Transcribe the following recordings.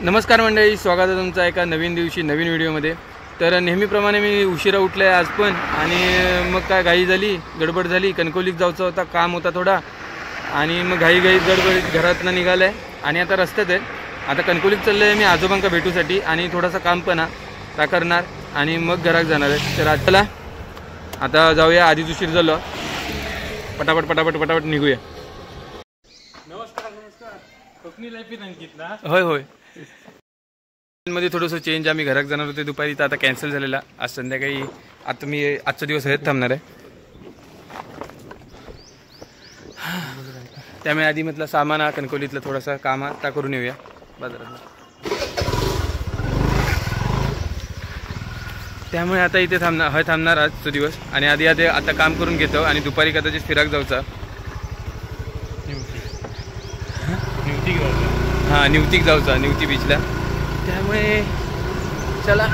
नमस्कार मंडळी, स्वागत आहे तुमचं एका नवीन दिवशी नवीन व्हिडिओमध्ये। तर नेहमीप्रमाणे मी उशिरा उठले आज पण, आणि मग काय घाई झाली, गडबड झाली। कणकवलीत जायचं होता, काम होता थोडा, आणि मग घाई गडबडीत घरातनं निघालंय आणि आता रस्त्यात आहे। आता कणकवलीत चाललंय मी आजोबांका भेटूसाठी, आणि थोडासा काम पण करणार आणि मग घरात जाणार आहे। तर चला आता जाऊया, आधीच उशीर झालो, पटापट निघूया। होय होय, मध्ये थोडंसं चेंज, आम्ही घरात जाणार होते दुपारी, तर आता कॅन्सल झालेला। आज संध्याकाळी आता मी आजचा दिवस हयात थांबणार आहे, त्यामुळे आधी म्हटलं सामान कणकवलीतलं थोडासा काम आता करून येऊया बाजारात। त्यामुळे आता इथे थांबणार आजचा दिवस, आणि आधी आता काम करून घेतो, आणि दुपारी कदाचित फिराक जाऊचा। हां, निवतीक जाऊचा, निवती बीचला। त्यामुळे चला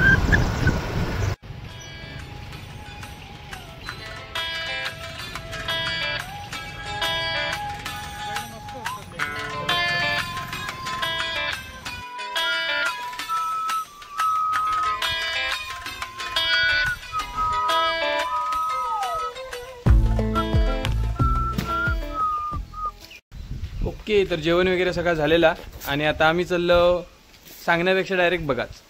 ओके। तर जेवण वगैरे सगळं झालेला, आणि आता आम्ही चाललो सांगण्यापेक्षा डायरेक्ट बघाच।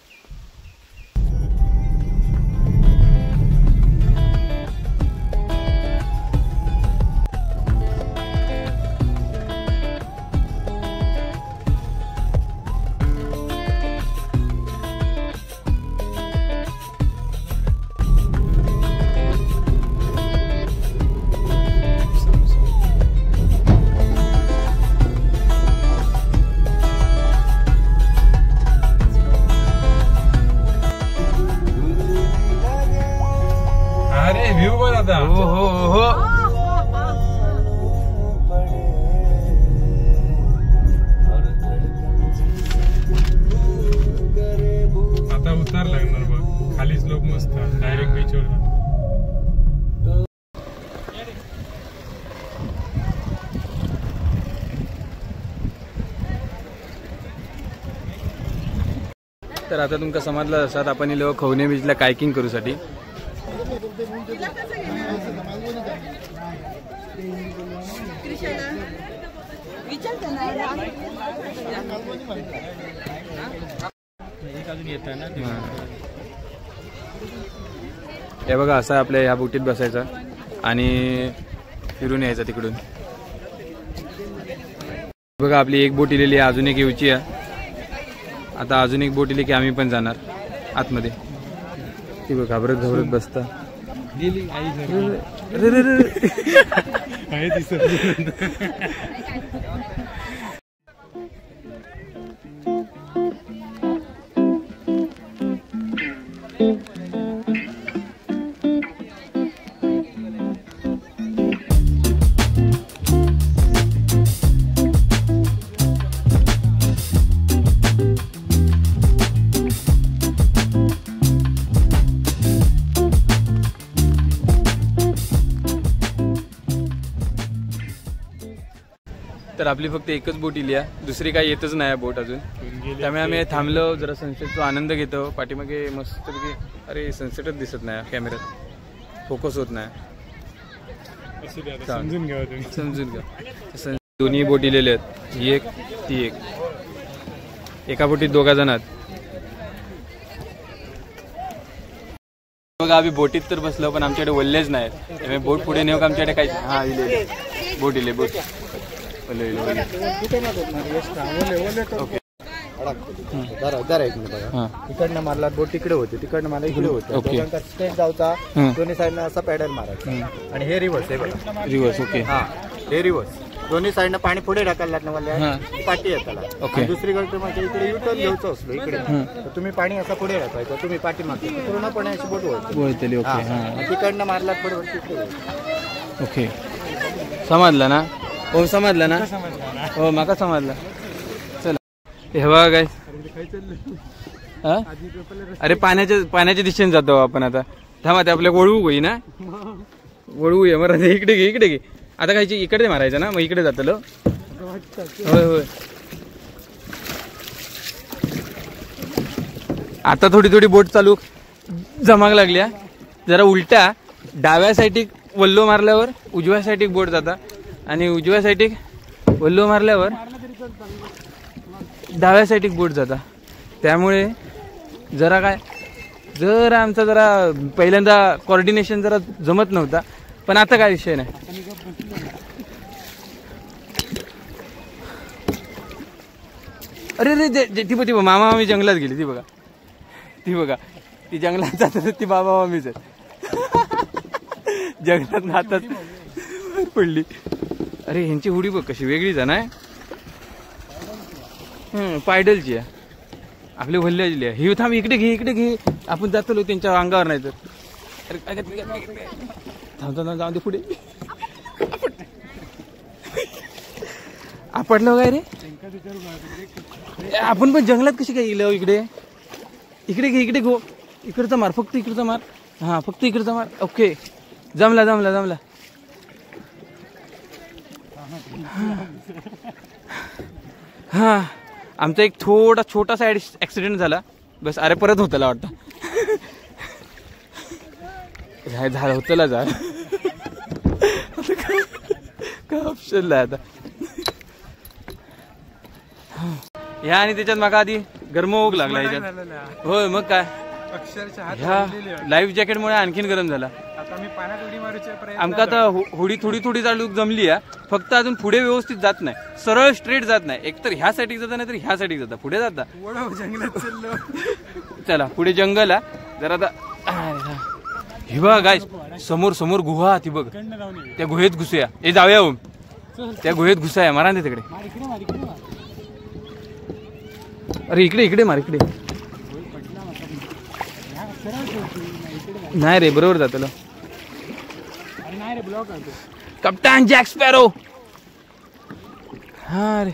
व्ह्यू बघ आता। हो हो हो, आता उतार लागणार बघ, खाली स्लोप मस्त, डायरेक्ट बीचवर। तर आता तुमका समजलं असत, आपण लोक खवणे बीचला कायकिंग करूसाठी। हे बघा, असं आपल्या ह्या बोटीत बसायचं आणि फिरून यायचं तिकडून। बघा, आपली एक बोट इलेली आहे, अजून एक येऊची आहे। आता अजून एक बोट इली की आम्ही पण जाणार आतमध्ये। ती बघ, घाबरत बसता तर आपली फक्त एकच बोट इली आहे, दुसरी काही येतच नाही बोट अजून। त्यामुळे आम्ही थांबलो, जरा सनसेटचा आनंद घेतो। पाठीमागे मस्त, अरे सनसेटच दिसत नाही, कॅमेऱ्यात फोकस होत नाही। समजून घ्या। दोन्ही बोट इलेले आहेत, ही एक ती एक, एका बोटीत 2 जण आहेत। बघा, आम्ही बोटीत तर बसलो, पण आमच्याकडे वल्लेच नाही, त्यामुळे बोट पुढे नेऊ का आमच्याकडे काही। हा, इले बोट इले बोट तिकडनं मारला बोट तिकडे होते, तिकडनं मला इकडे होते। स्टेट जाऊचा, दोन्ही साईडनं असा पॅडल मारायचा, आणि हे रिव्हर्स आहे बघा, रिव्हर्स। ओके, हा हे रिव्हर्स। दोन्ही साईडनं पाणी पुढे ढकलला ना मला पाठी येताला। ओके, दुसरीकडे म्हणजे इकडे युटर्न घ्यायचं असलो इकडे, तर तुम्ही पाणी असं पुढे ढकलायचं, तुम्ही पाठी मागता पूर्णपणे अशी बोट वळते। ओके, तिकडनं मारला पुढे। ओके, समजलं ना? हो, समजलं ना? हो, माका समजलं। चला, हे बघा काय, अरे पाण्याच्या दिशेने जातो आपण आता। थांबा, ते आपल्या वळवू होई ना, वळवूया मग। इकडे घे आता, खायची इकडे मारायचं ना, मग इकडे जातलो। होय होय, आता थोडी थोडी बोट चालू जमाग लागल्या. जरा उलट्या डाव्या साईडिक वल्लो मारल्यावर उजव्या साईडिक बोट जाता आणि उजव्या साईडिक वल्लो मारल्यावर डाव्या साईडिक बोट जाता. त्यामुळे जरा आमचा जरा पहिल्यांदा कोऑर्डिनेशन जरा जमत नव्हता, पण आता काय विषय नाही. अरे ती ती मामा मामी जंगलात गेली. ती बघा ती जंगलात जातात ती मामा मामीच जंगलात नातात पडली. अरे ह्यांची हुडी बघ कशी वेगळीच आहे ना. पायडलची आहे आपली वल्ल्याची आहे ही. थांब इकडे घे आपण जातो त्यांच्या अंगावर नाही तर. अरे थांब जाऊ दे पुढे. आपटलं काय रे. आपण पण जंगलात कशी काय गेलो. इकडे घे इकडचा मार फक्त इकडचा मार. हा फक्त इकडचा मार. ओके जमला. हा आमचा एक छोटासा ऍक्सिडेंट झाला बस. अरे परत होतला वाटतं. झालं होतला जा काय ऑप्शन नाही आता. ह्या आणि त्याच्यात माका आधी गरमोग लागला ह्याच्यात. होय मग काय ह्या लाईफ जॅकेटमुळे आणखीन गरम झाला. आमका आता होडी थोडी चालू जमली आहे. फक्त अजून पुढे व्यवस्थित जात नाही. सरळ स्ट्रेट जात नाही. एकतर ह्या साईडला जाता नाही तर ह्या साईडला जाता. पुढे जाता चला पुढे जंगल आहे जरा. आता हे बघा गाय समोर गुहा ती बघ. त्या गुहेत घुसूया. हे जाऊया हो त्या गुहेत घुसाया. मारा ना तिकडे. अरे इकडे मार इकडे. नाही रे बरोबर जातलं. कप्तान जॅक स्पॅरो. हा रे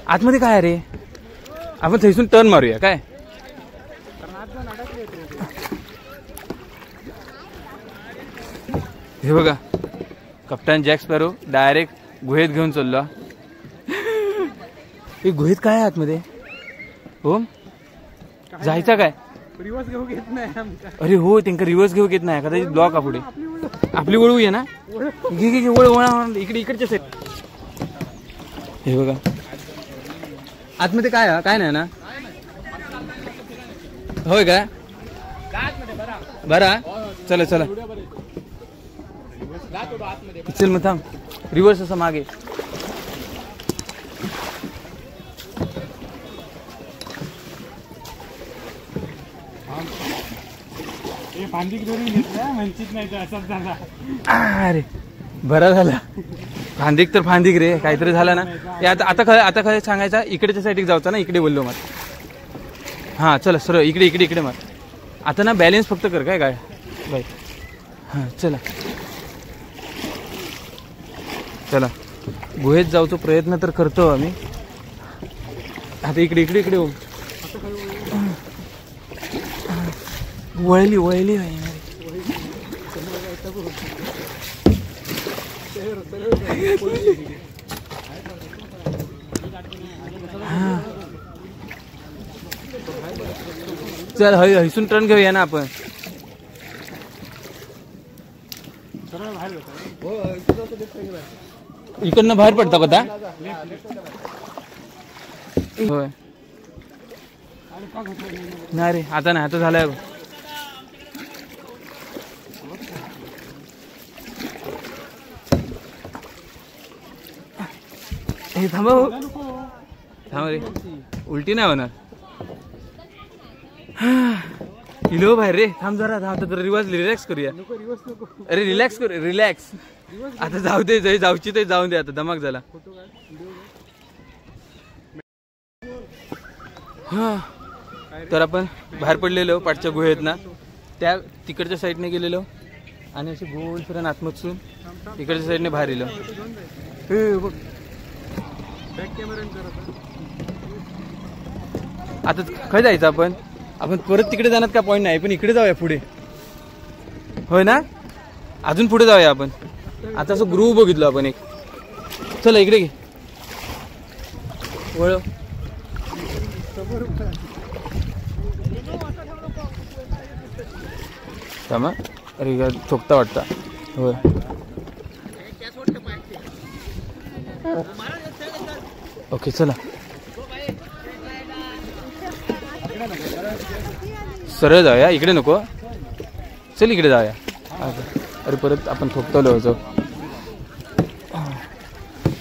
आतमध्ये काय रे. आपण थैसून टर्न मारूया काय. हे बघा कप्तान जॅक स्पॅरो डायरेक्ट गुहेत घेऊन चाललो. हे गुहेत काय आहे आतमध्ये. हो जायचं काय. रिवर्स घेऊ घेत नाही. अरे हो त्यांना रिवर्स घेऊ घेत नाही. कदाचित ब्लॉक पुढे आपली वळू आहे ना. घे वळा इकडच्या साईड. हे बघा आतमध्ये काय नाही ना. होय काय बरा. चला चल मग थांब. रिवर्स असं मागे. अरे बरा झाला. फांदिक तर फांदिक रे काहीतरी झालं ना. आता खरं सांगायचा इकडेच्या साईडला जाऊचा ना. इकडे बोललो मार. हा चला सरळ इकडे मार. आता ना बॅलेन्स फक्त कर काय बाई. हा चला गुहेत जाऊचा प्रयत्न तर करतो आम्ही. आता इकडे हो. वळली चल हैसून टर्न घेऊया ना आपण. इकडनं बाहेर पडता का. होय नाही रे आता नाही. आता झालंय थांब रे उलटी नाही होणार. इलो बाहेर रे. थांब जरा रिलॅक्स करूया. अरे रिलॅक्स करू रिलॅक्स. आता जाऊ दे जाऊची ते जाऊन दे. आता दमाक झाला. तर आपण बाहेर पडलेलो पाठच्या गुहेत ना. त्या तिकडच्या साईडने गेलेलो आणि अशी गोल फिरून आतमधून इकडच्या साईडने बाहेर येलो. आता काय जायचं आपण परत तिकडे जाण्यात काय पॉईंट नाही. पण इकडे जाऊया पुढे. होय ना अजून पुढे जाऊया आपण. आता असं ग्रुप बघितलं आपण एक. चला इकडे घे वळ. थांबा, अरे ठोकता वाटता. होय ओके चला सरळ जाऊया, इकडे नको, चल इकडे जाऊया. अरे परत आपण ठोकतो जाऊ.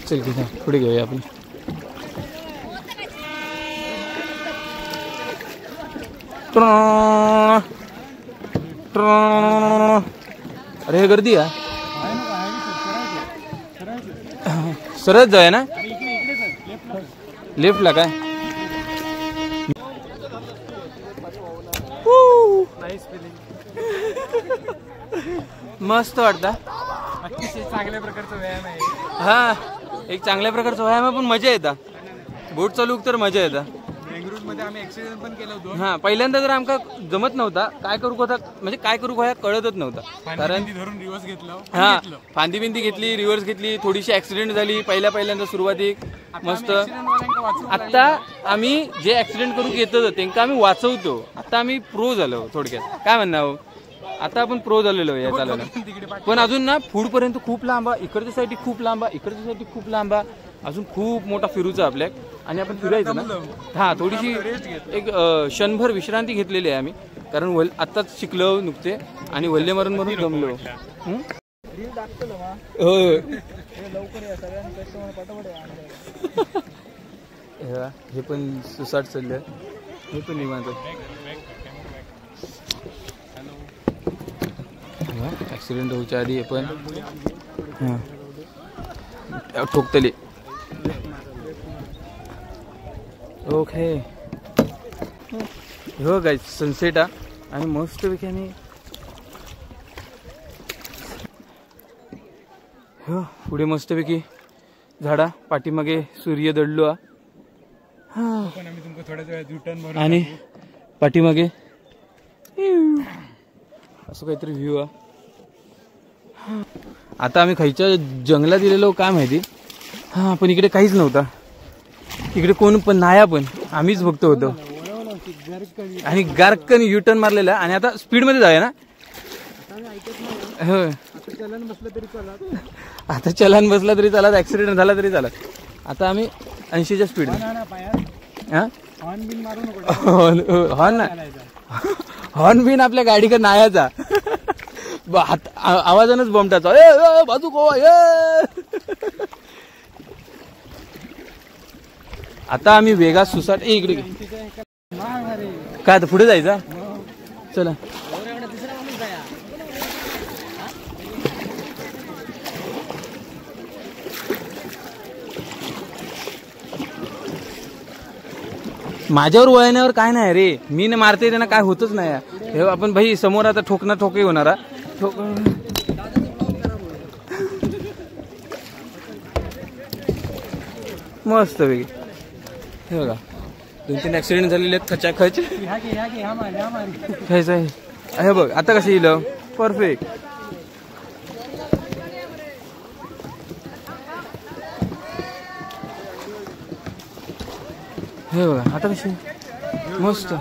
चल की पुढे घेऊया आपण. अरे हे गर्दी आहे, सरळ जाऊया ना, लेफ्टला काय. मस्त वाटतं, चांगल्या प्रकारचा व्यायाम आहे. हा एक चांगल्या प्रकारचा व्यायाम आहे, पण मजा येतात. बोट चालू तर मजा येतात. मध्ये आम्ही एक्सरसाइज पण केलं होतं. हा पहिल्यांदा जर आमका जमत नव्हता, काय करू होता म्हणजे काय करू ह्या कळतच नव्हता. कारण धरून रिवर्स घेतलं, हा फांदी बिंदी घेतली, रिव्हर्स घेतली, थोडीशी ऍक्सिडेंट झाली पहिल्यांदा सुरुवातीक मस्त. आता आम्ही जे ऍक्सिडेंट करू येतं त्यांना आम्ही वाचवतो. आता आम्ही प्रो झालो थोडक्यात, काय म्हणणार, आता आपण प्रो झालेलो या चालायला. पण अजून ना पुढ पर्यंत खूप लांबा, इकडच्या साईड खूप लांबा, इकडच्या साईड खूप लांबा, अजून खूप मोठा फिरूचा आपल्या. आणि आपण फिरायचं ना, हा थोडीशी एक क्षणभर विश्रांती घेतलेली आहे आम्ही, कारण आत्ताच शिकलो नुकते आणि वल्ले मारून जमलो. हे पण सुसाट चाललं, हे पण निवांत. ऍक्सिडेंट होऊच्या आधी हे पण ठोकतले. ओके हो गाईज सनसेट आणि मस्तपैकी आम्ही हो पुढे मस्तपैकी झाडा पाठीमागे सूर्य दडलो आणि पाठीमागे असं काहीतरी व्ह्यू आहे. आता आम्ही खायच्या जंगलात गेलेलो काय माहिती. हा पण इकडे काहीच नव्हता, इकडे कोण पण नाया पण आम्हीच बघतो होतो. आणि गारकन युटर्न मारलेला आणि आता स्पीड मध्ये जाऊया ना. हो आता चलन बसला तरी चालत, ऍक्सिडेंट झाला तरी चालत. आता आम्ही 80च्या स्पीड. हॉर्न ना, हॉर्न बिन आपल्या गाडीकडे नायाचा आवाजानच बॉम्बटाचा बाजू गोवा. आता आम्ही वेगात सुसाट इकडे काय आता पुढे जायचा. चला माझ्यावर वळण्यावर काय नाही रे, मी न मारते त्यांना काय होतच नाही. हे आपण भाई समोर आता ठोकना ठोके होणारा मस्त वेगळी. हे बघा 2-3 ऍक्सिडेंट झालेले आहेत खचाखच. हे बघ आता कसं येईल परफेक्ट. हे बघा आता कशी मस्त.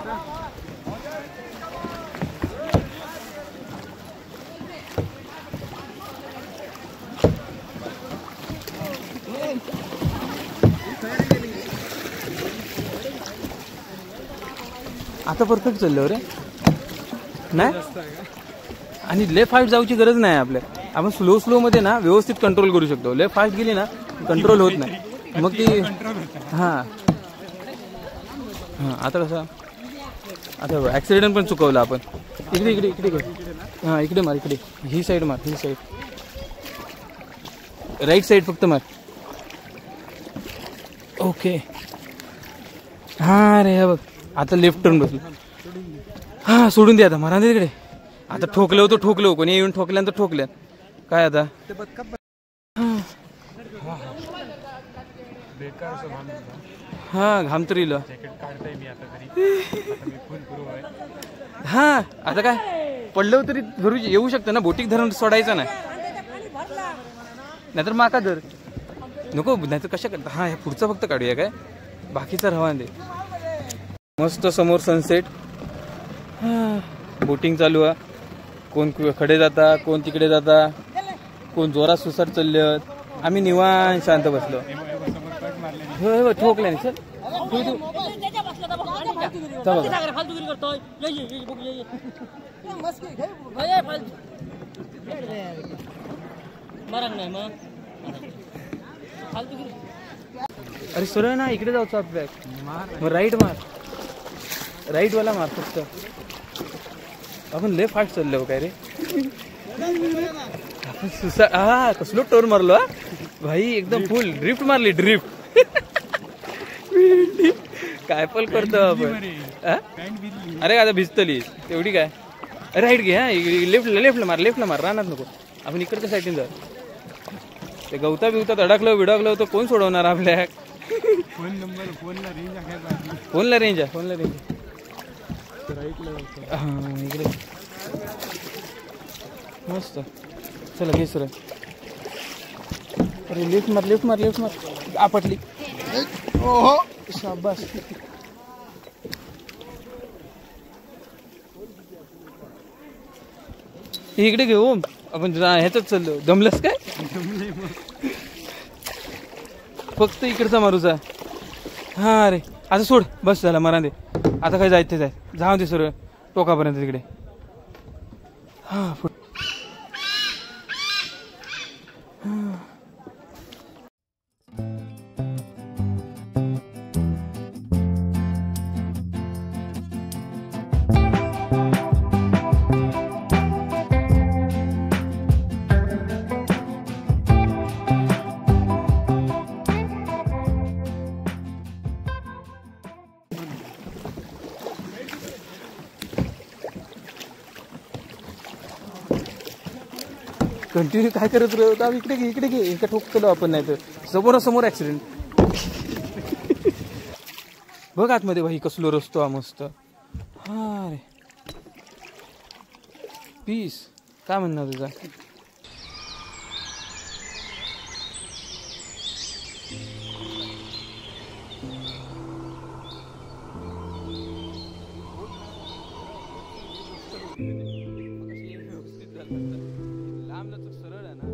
आता परफेक्ट चाललो रे नाही. आणि लेफ्ट फास्ट जाऊची गरज नाही आपल्या. आपण स्लो मध्ये ना व्यवस्थित कंट्रोल करू शकतो. लेफ्ट फास्ट गेली ना कंट्रोल होत नाही, मग ती हा हा आता कसं. आता ऍक्सिडेंट पण चुकवला आपण. इकडे इकडे इकडे हा इकडे मार, इकडे ही साईड मार, ही साईड राईट साईड फक्त मार. ओके हा रे हे बघ आता लेफ्ट टर्न बसलो. हा सोडून दे आता, मारा तिकडे. आता ठोकलं होतं ठोकलो, कोणी येऊन ठोकल्यानंतर ठोकल्या काय आता. हा घाम तरी हा आता काय पडलं तरी धरू येऊ शकतं ना. बोटीक धरून सोडायचं नाही, नाहीतर माका धर नको, नाहीतर कशा करता. हा हे पुढचं फक्त काढूया काय, बाकीचं रवा दे. मस्त समोर सनसेट, बोटिंग चालू आहे. कोण खडे जाता, कोण तिकडे जाता, कोण जोरात सुसाट चालले. आम्ही निवांत शांत बसलो. हो ठोकले नाही सर. अरे सरळ ना इकडे जाऊचं आपल्या. राईट मार, राईट वाला मार फक्त. आपण लय फास्ट चाललो काय रे. हा कसलो टोर मारलो हा भाई. एकदम फुल ड्रिफ्ट मारली, ड्रिफ्ट. काय पण करतो आपण. अरे आता भिजतली तेवढी काय. राईट घे हा. लेफ्टला मार राहणार नको. आपण इकडच्या साईडने जा. ते गवता बिवतात अडकलं तर कोण सोडवणार आपल्या. फोनला रेंज आहे. हा इकडे मस्त. चला घे सर. अरे लिफ्ट मार. आपटली. ओहो शाबास. इकडे घेऊ आपण. ह्याच चाललो. दमलंस काय. फक्त इकडचा मारूचा. हा रे आता सोड. बस झाला मरा दे. आता काय जायचं जाय. जाऊ दे सर टोकापर्यंत तिकडे. हा कंटिन्यू काय करत राहतो. इकडे घे. एका ठोकलो आपण. नाही तर समोर ऍक्सिडेंट. बघ आतमध्ये भाई कसलो रस्तो हा मस्त. हा रे पीस. काय म्हणणार तुझा. सरळ आहे ना.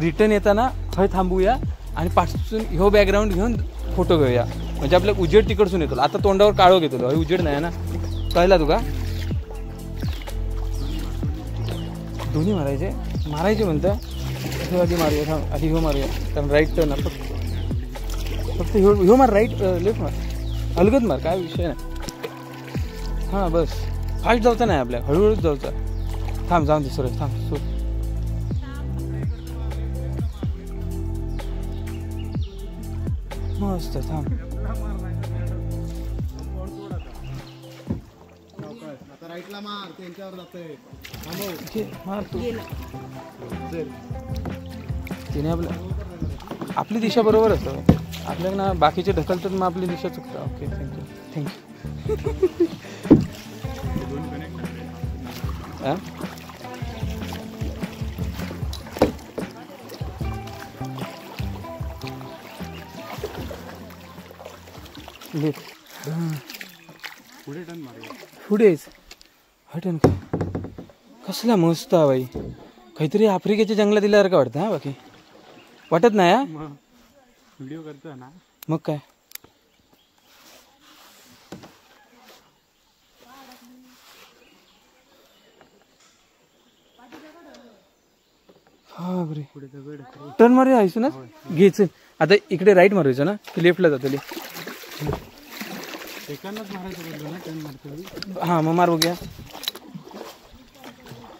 रिटर्न येताना हय थांबूया आणि पाठसून ह्यो बॅकग्राऊंड घेऊन फोटो घेऊया. म्हणजे आपल्या उजेड तिकडसून येतो. आता तोंडावर काळो घेतो. हय उजेड नाही ना. कळला तुका. दोन्ही मारायचे म्हणतं. आधी मारूया. आधी ह्यो मारूया. कारण राईट टर्न फक्त ह्यो मार. राईट लेफ्ट मार. अलगद मार. काय विषय नाही. हां बस. फास्ट जाऊचा नाही आपल्या. हळूहळूच जाऊचा. थांब जाऊन दे सरळ. थांब सोड. मस्त थांब. मार तू. तिने आपली दिशा बरोबर असतं. आपल्याला ना बाकीचे ढकलतात मग आपली दिशा चुकतात. Okay thank you. पुढेच हटन का. कसला मस्त हा बाई. काहीतरी आफ्रिकेच्या जंगलात दिल्यासारखं वाटतं. हा बाकी वाटत नाही. हा व्हिडिओ करतो ना. मग काय. हा बरे टर्न मारूया. आयसो ना घ्यायचं. आता इकडे राईट मारायचं ना. लेफ्टला जातो. हा मग मार बघूया.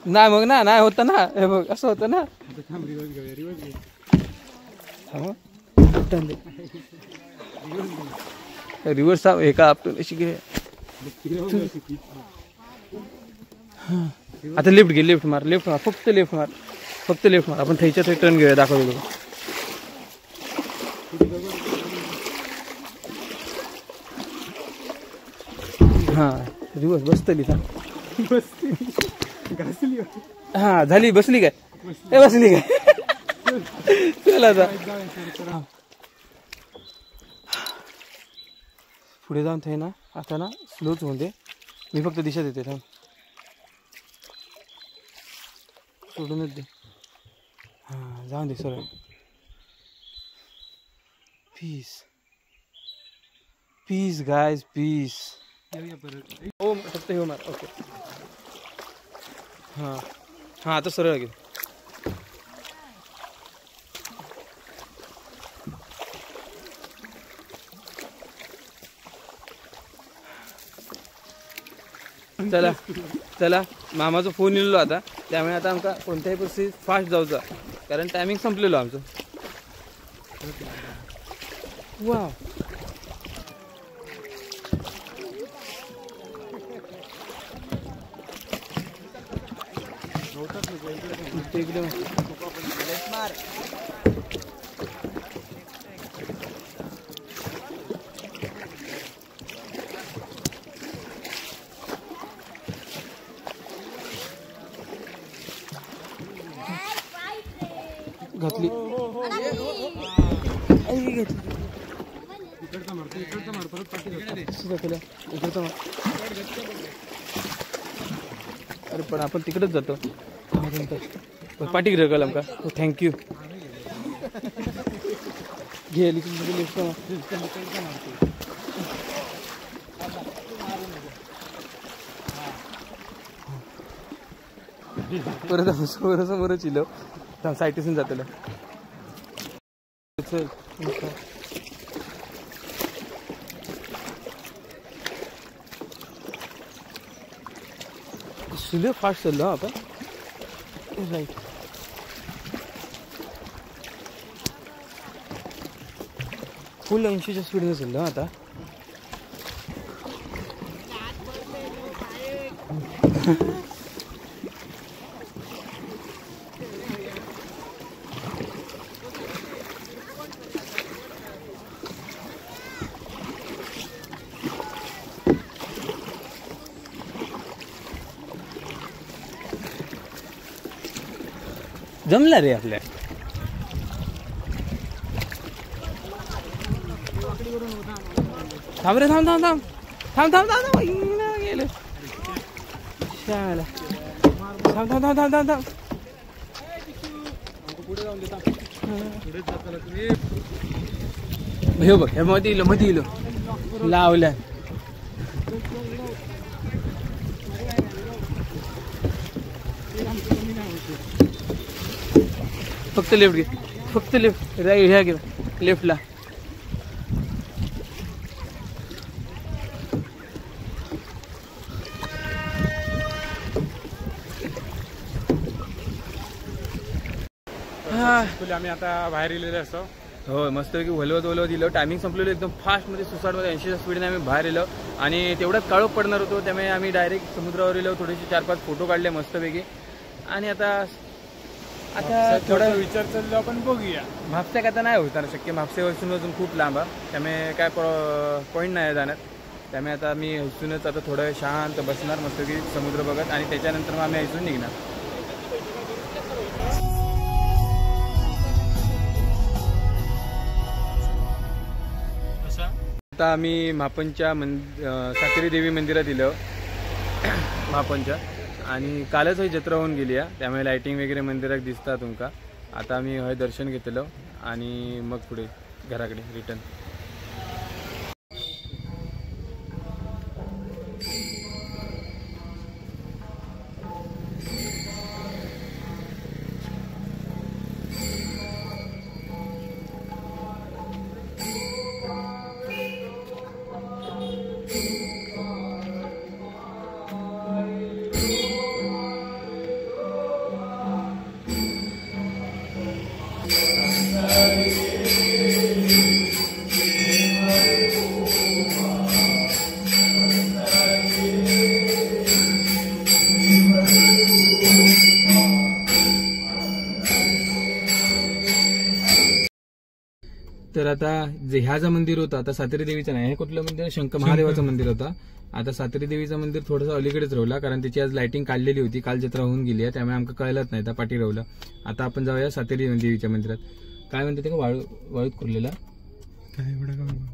नाही मग ना नाही होतं ना. हे बघ असं होतं ना. लेफ्ट हँड रिव्हर्स एका आपटून अशी घे. आता लेफ्ट घे, लेफ्ट मार, लेफ्ट मार, फक्त लेफ्ट मार, फक्त लेफ्ट मार. आपण थैच्या थै टर्न घेऊया, दाखवतो तुला. हा रिव्हर्स बसतली का? हा झाली, बसली काय? बसली काय? चल आता पुढे जाऊन थे ना. आता ना स्लोच होऊन दे, मी फक्त दिशा देते. थांब, सोडूनच दे. हां जाऊन दे सरळ. Peace peace guys, peace. हो फक्त हे मार. ओके हां हां आता सरळ घे. चला चला, मामाचा फोन येलो आता, त्यामुळे आता आमका कोणत्याही परिस्थितीत फास्ट जाऊचा, कारण टायमिंग संपलेलो आमचं. वा इकडे घातली. अरे पण आपण तिकडेच जातो. पाठी रगल आमका. थँक्यू. घे परत समोरच इलो साईटीसून जातलं. चल सुले फास्ट चाललो आपण. राईट फुल 80च्या स्पीडने चाललो आता. जमला रे आपल्या. थांब रे, थांब थांब थांब थांब थांब थांब गेलं. थांब थांब थांब थांब थांब थांब. हे बघ, हे मध्ये इलो लावल्या. फक्त लेफ्ट घे, फक्त लेफ्ट. राईट ह्या घे, लेफ्टला. आम्ही आता बाहेर गेलेलो असतो. हो मस्तपैकी वलवत दिलं. टायमिंग संपलेलं एकदम फास्टमध्ये, 60मध्ये 80च्या स्पीडने आम्ही बाहेर गेलो. आणि तेवढाच काळोख पडणार होतो, त्यामुळे आम्ही डायरेक्ट समुद्रावर गेलो. थोडेसे 4-5 फोटो काढले मस्तपैकी. आणि आता थोडा विचार चाललो आपण, बघूया. म्हापसा आता नाही होणार शक्य. म्हापसेपासून अजून खूप लांब, त्यामुळे काय पॉईंट नाही जाणार. त्यामुळे आता आम्ही हसूनच आता थोडं शांत बसणार मस्तपैकी समुद्र बघत, आणि त्याच्यानंतर मग आम्ही हसून निघणार. आता आम्ही मापनच्या सातेरी देवी मंदिरात दिलं मापनच्या. आणि कालच ही जत्रा होऊन गेली आहे, त्यामुळे लायटिंग वगैरे मंदिरात दिसतात तुमका. आता आम्ही हय दर्शन घेतलं आणि मग पुढे घराकडे रिटर्न. तर आता ह्या जो मंदिर होतं आता सातेरी देवीचं नाही, हे कुठलं मंदिर? शंकर महादेवाचं मंदिर होतं. आता सातेरी देवीचं मंदिर थोडंसं अलीकडेच राहिला, कारण त्याची आज लाइटिंग काढलेली होती, काल जत्रा होऊन गेली आहे, त्यामुळे आमका कळलंच नाही, त्या पाठी राहिलं. आता आपण जाऊया सातेरी देवीच्या मंदिरात. काय म्हणते ते का वाळूत कुरलेला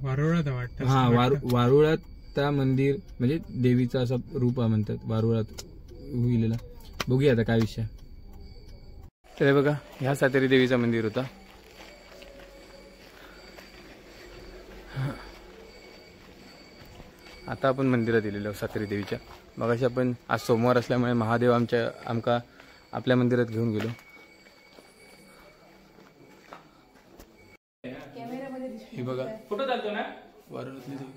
वारुळात वाटतं. हा, वारुळात त्या मंदिर म्हणजे देवीचं असं रूप म्हणतात, वारुळात उभिलेला. बघूया आता काय विषय. तर बघा, ह्या सातेरी देवीचं मंदिर होता. आता आपण मंदिरात गेलेलो सातेरी देवीच्या. मगाशी आपण आज सोमवार असल्यामुळे महादेव आमका आपल्या मंदिरात घेऊन गेलो. हे बघा, फोटो चालतो ना वारुळातली देवी.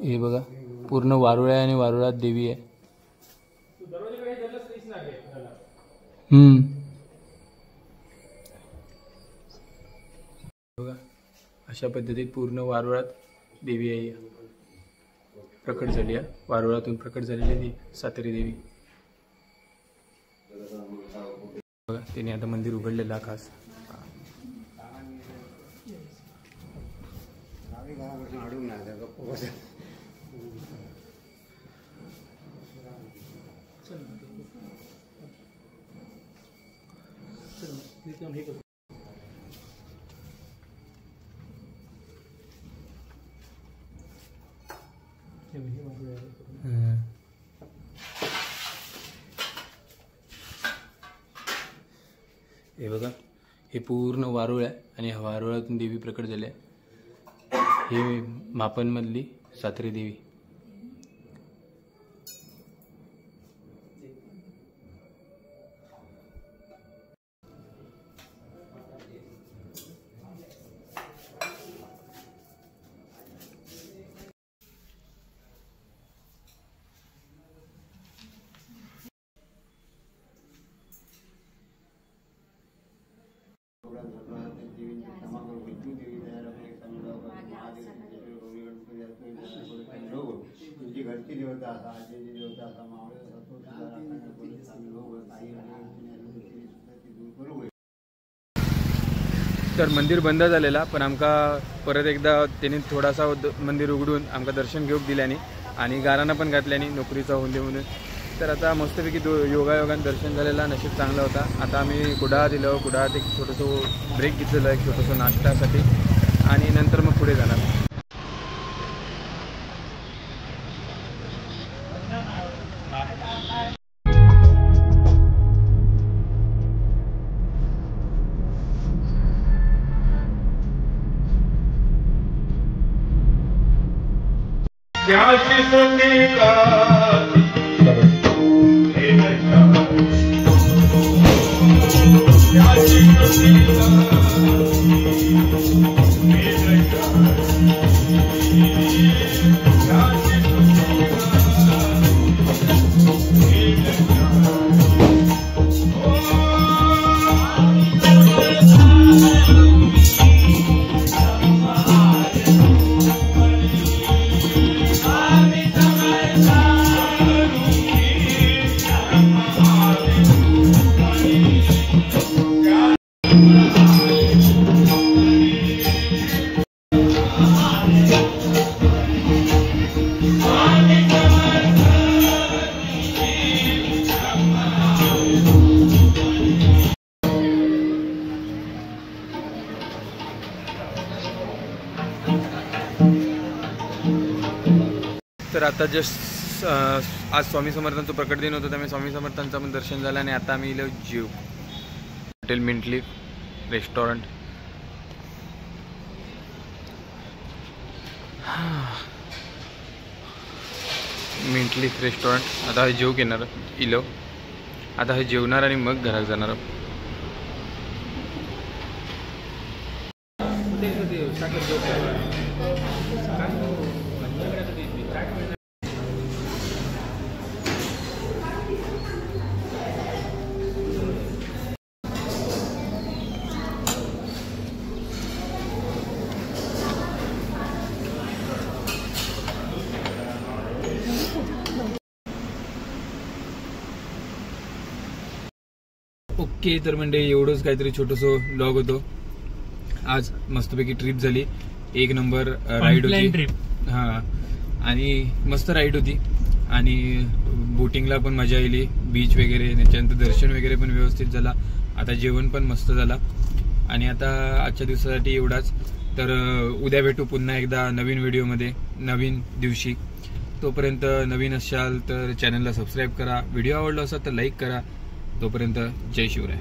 हे बघा, पूर्ण वारुळ आहे आणि वारुळात देवी आहे. बघा, अशा पद्धतीत पूर्ण वारुळात देवी आहे, प्रकट झाली आहे. वारुळातून प्रकट झालेली सातेरी देवी. बघा, तिने आता मंदिर उघडलेलं खास. हे बघा, हे पूर्ण वारुळ आहे आणि ह्या वारुळातून देवी प्रकट झाली आहे. हे मापनमधली सातेरी देवी. तर मंदिर बंद झालेला, पण आमका परत एकदा त्यांनी थोडासा मंदिर उघडून आमका दर्शन घेऊन दिल्याने आणि गारांना पण घातल्याने नोकरीचा होऊन दे म्हणून. तर आता मस्तपैकी योगायोगाने दर्शन झालेला, नशीब चांगला होता. आता आम्ही कुडाळात दिलो. कुडाळात एक छोटंसं ब्रेक घेतलेलं आहे, छोटंसं नाश्त्यासाठी, आणि नंतर मग पुढे जाणार. तर आता जस्ट आज स्वामी समर्थांचं प्रकट दिन होतं, त्यामुळे स्वामी समर्थांचं पण दर्शन झालं आणि आता आम्ही इलो जीव हॉटेल मिंटलीफ रेस्टॉरंट. मिंटलीफ रेस्टॉरंट. आता हे जेव घेणार इलो. आता हे जेवणार आणि मग घरात जाणार. ओके, तर म्हणजे एवढंच काहीतरी छोटंसं ब्लॉग होतो. आज मस्तपैकी ट्रिप झाली, एक नंबर राईड होती. हा, आणि मस्त राईड होती आणि बोटिंगला पण मजा आली, बीच वगैरे, त्याच्यानंतर दर्शन वगैरे पण व्यवस्थित झाला. आता जेवण पण मस्त झाला आणि आता आजच्या दिवसासाठी एवढाच. तर उद्या भेटू पुन्हा एकदा नवीन व्हिडिओमध्ये, नवीन दिवशी. तोपर्यंत नवीन असाल तर चॅनलला सबस्क्राईब करा, व्हिडिओ आवडला असेल तर लाईक करा. तोपर्यंत जय शिवराय.